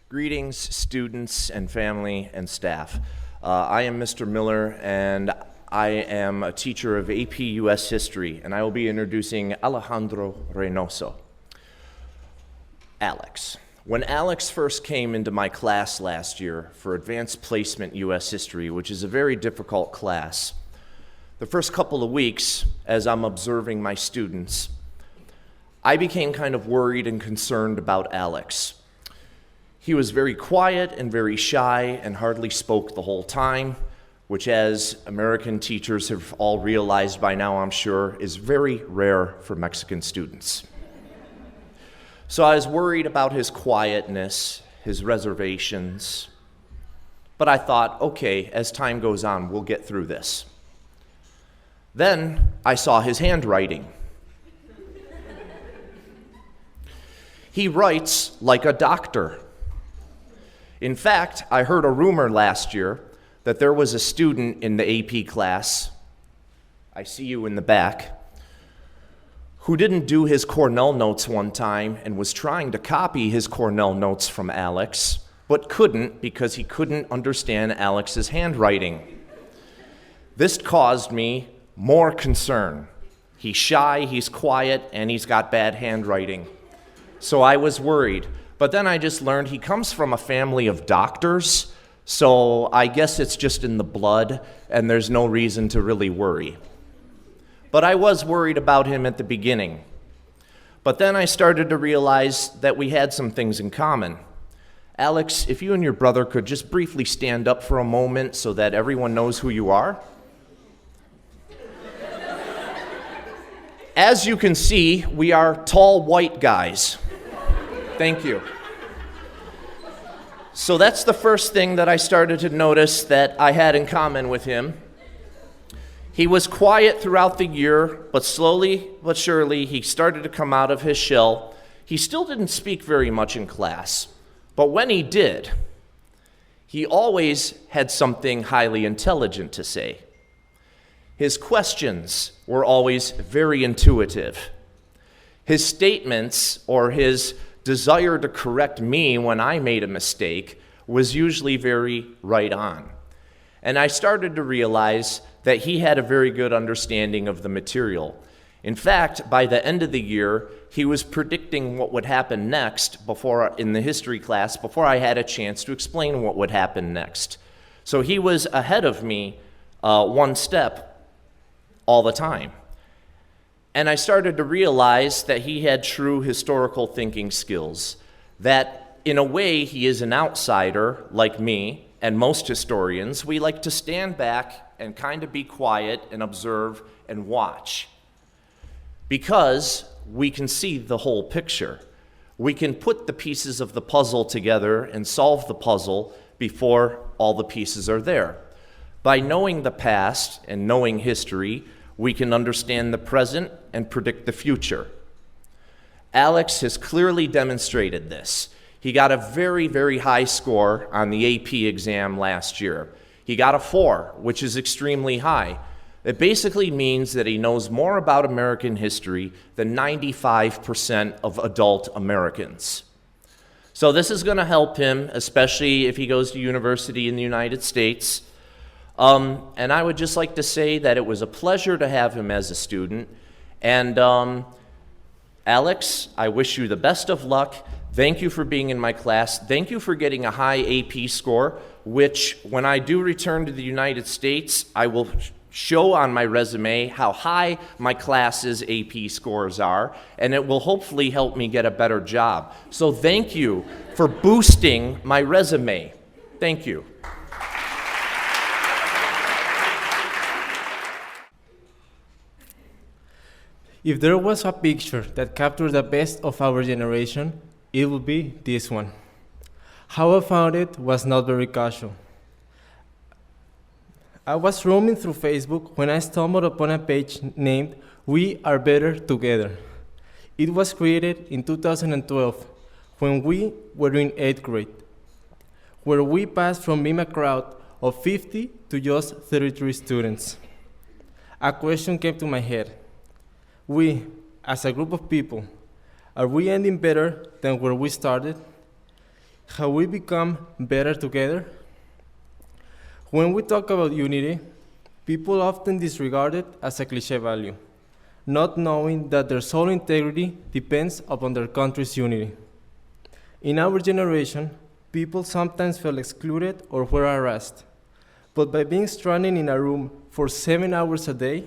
Greetings, students and family and staff. I am Mr. Miller, and I am a teacher of AP US History, and I will be introducing Alejandro Reynoso. Alex. When Alex first came into my class last year for Advanced Placement US History, which is a very difficult class, the first couple of weeks, as I'm observing my students, I became kind of worried and concerned about Alex. He was very quiet and very shy and hardly spoke the whole time, which, as American teachers have all realized by now, I'm sure, is very rare for Mexican students. So I was worried about his quietness, his reservations, but I thought, okay, as time goes on, we'll get through this. Then I saw his handwriting. He writes like a doctor. In fact, I heard a rumor last year that there was a student in the AP class, I see you in the back, who didn't do his Cornell notes one time and was trying to copy his Cornell notes from Alex, but couldn't because he couldn't understand Alex's handwriting. This caused me more concern. He's shy, he's quiet, and he's got bad handwriting. So I was worried. But then I just learned he comes from a family of doctors, so I guess it's just in the blood, and there's no reason to really worry. But I was worried about him at the beginning. But then I started to realize that we had some things in common. Alex, if you and your brother could just briefly stand up for a moment so that everyone knows who you are. As you can see, we are tall white guys. Thank you. So that's the first thing that I started to notice that I had in common with him. He was quiet throughout the year, but slowly but surely he started to come out of his shell. He still didn't speak very much in class, but when he did, he always had something highly intelligent to say. His questions were always very intuitive. His statements or his desire to correct me when I made a mistake was usually very right on. And I started to realize that he had a very good understanding of the material. In fact, by the end of the year, he was predicting what would happen next in the history class before I had a chance to explain what would happen next. So he was ahead of me one step all the time. And I started to realize that he had true historical thinking skills, that in a way he is an outsider like me and most historians. We like to stand back and kind of be quiet and observe and watch because we can see the whole picture. We can put the pieces of the puzzle together and solve the puzzle before all the pieces are there. By knowing the past and knowing history, we can understand the present and predict the future. Alex has clearly demonstrated this. He got a very, very high score on the AP exam last year. He got a 4, which is extremely high. It basically means that he knows more about American history than 95% of adult Americans. So this is going to help him, especially if he goes to university in the United States. And I would just like to say that it was a pleasure to have him as a student. And Alex, I wish you the best of luck. Thank you for being in my class. Thank you for getting a high AP score, which when I do return to the United States, I will show on my resume how high my class's AP scores are, and it will hopefully help me get a better job. So thank you for boosting my resume. Thank you. If there was a picture that captured the best of our generation, it would be this one. How I found it was not very casual. I was roaming through Facebook when I stumbled upon a page named We Are Better Together. It was created in 2012 when we were in 8th grade, where we passed from being a crowd of 50 to just 33 students. A question came to my head. We, as a group of people, are we ending better than where we started? Have we become better together? When we talk about unity, people often disregard it as a cliché value, not knowing that their soul integrity depends upon their country's unity. In our generation, people sometimes feel excluded or were harassed, but by being stranded in a room for 7 hours a day,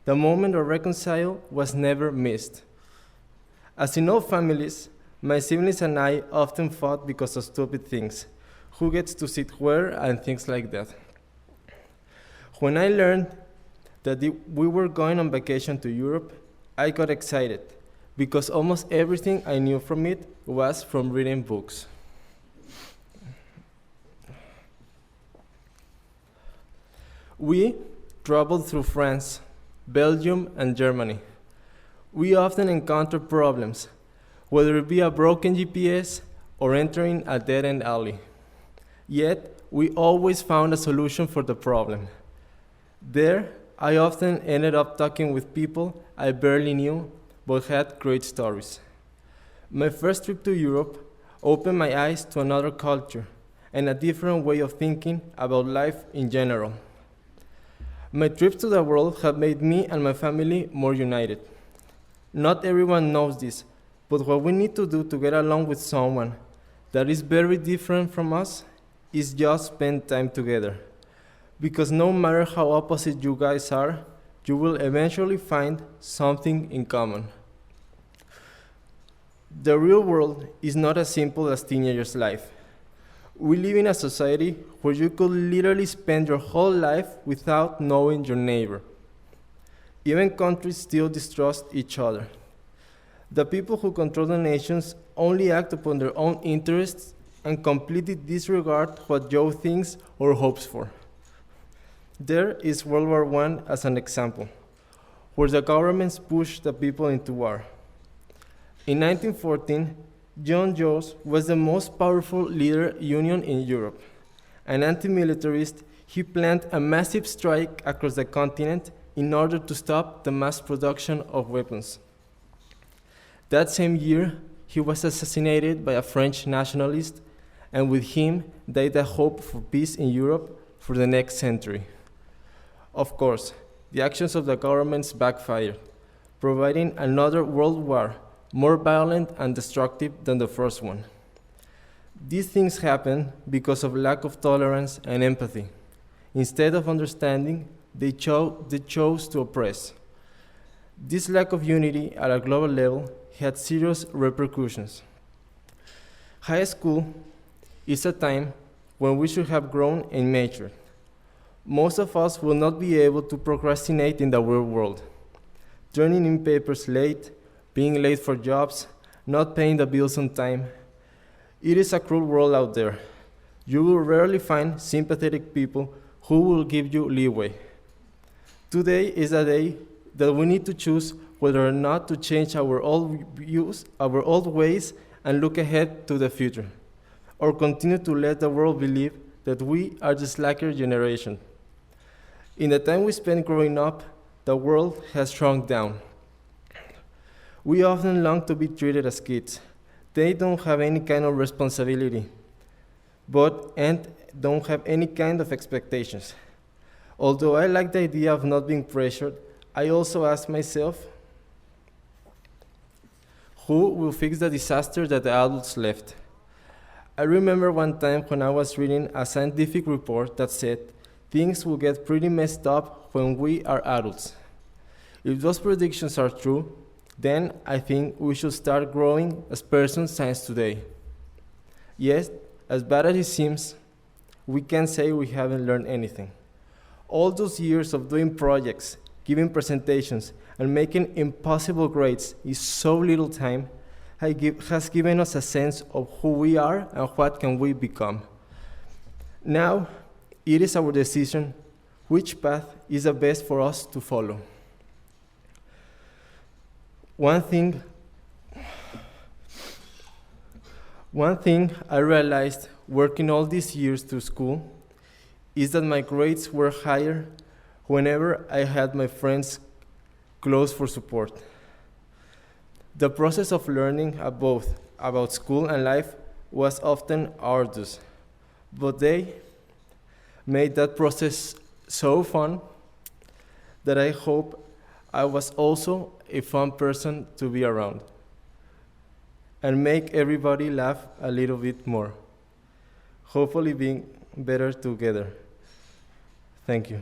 the moment of reconcile was never missed. As in all families, my siblings and I often fought because of stupid things, who gets to sit where and things like that. When I learned that we were going on vacation to Europe, I got excited because almost everything I knew from it was from reading books. We traveled through France, Belgium, and Germany. We often encounter problems, whether it be a broken GPS or entering a dead-end alley. Yet, we always found a solution for the problem. There, I often ended up talking with people I barely knew, but had great stories. My first trip to Europe opened my eyes to another culture and a different way of thinking about life in general. My trips to the world have made me and my family more united. Not everyone knows this, but what we need to do to get along with someone that is very different from us is just spend time together. Because no matter how opposite you guys are, you will eventually find something in common. The real world is not as simple as teenagers' life. We live in a society where you could literally spend your whole life without knowing your neighbor. Even countries still distrust each other. The people who control the nations only act upon their own interests and completely disregard what Joe thinks or hopes for. There is World War I as an example, where the governments pushed the people into war. In 1914, John Jones was the most powerful leader union in Europe. An anti-militarist, he planned a massive strike across the continent in order to stop the mass production of weapons. That same year, he was assassinated by a French nationalist, and with him died the hope for peace in Europe for the next century. Of course, the actions of the governments backfired, providing another world war, more violent and destructive than the first one. These things happen because of lack of tolerance and empathy. Instead of understanding, they chose to oppress. This lack of unity at a global level had serious repercussions. High school is a time when we should have grown and matured. Most of us will not be able to procrastinate in the real world. Turning in papers late, being late for jobs, not paying the bills on time. It is a cruel world out there. You will rarely find sympathetic people who will give you leeway. Today is a day that we need to choose whether or not to change our old views, our old ways, and look ahead to the future, or continue to let the world believe that we are the slacker generation. In the time we spent growing up, the world has shrunk down. We often long to be treated as kids. They don't have any kind of responsibility, and don't have any kind of expectations. Although I like the idea of not being pressured, I also ask myself, who will fix the disaster that the adults left? I remember one time when I was reading a scientific report that said things will get pretty messed up when we are adults. If those predictions are true, then I think we should start growing as persons since today. Yes, as bad as it seems, we can't say we haven't learned anything. All those years of doing projects, giving presentations, and making impossible grades in so little time has given us a sense of who we are and what can we become. Now, it is our decision which path is the best for us to follow. One thing I realized working all these years through school is that my grades were higher whenever I had my friends close for support. The process of learning both about school and life was often arduous, but they made that process so fun that I hope I was also a fun person to be around and make everybody laugh a little bit more. Hopefully being better together. Thank you.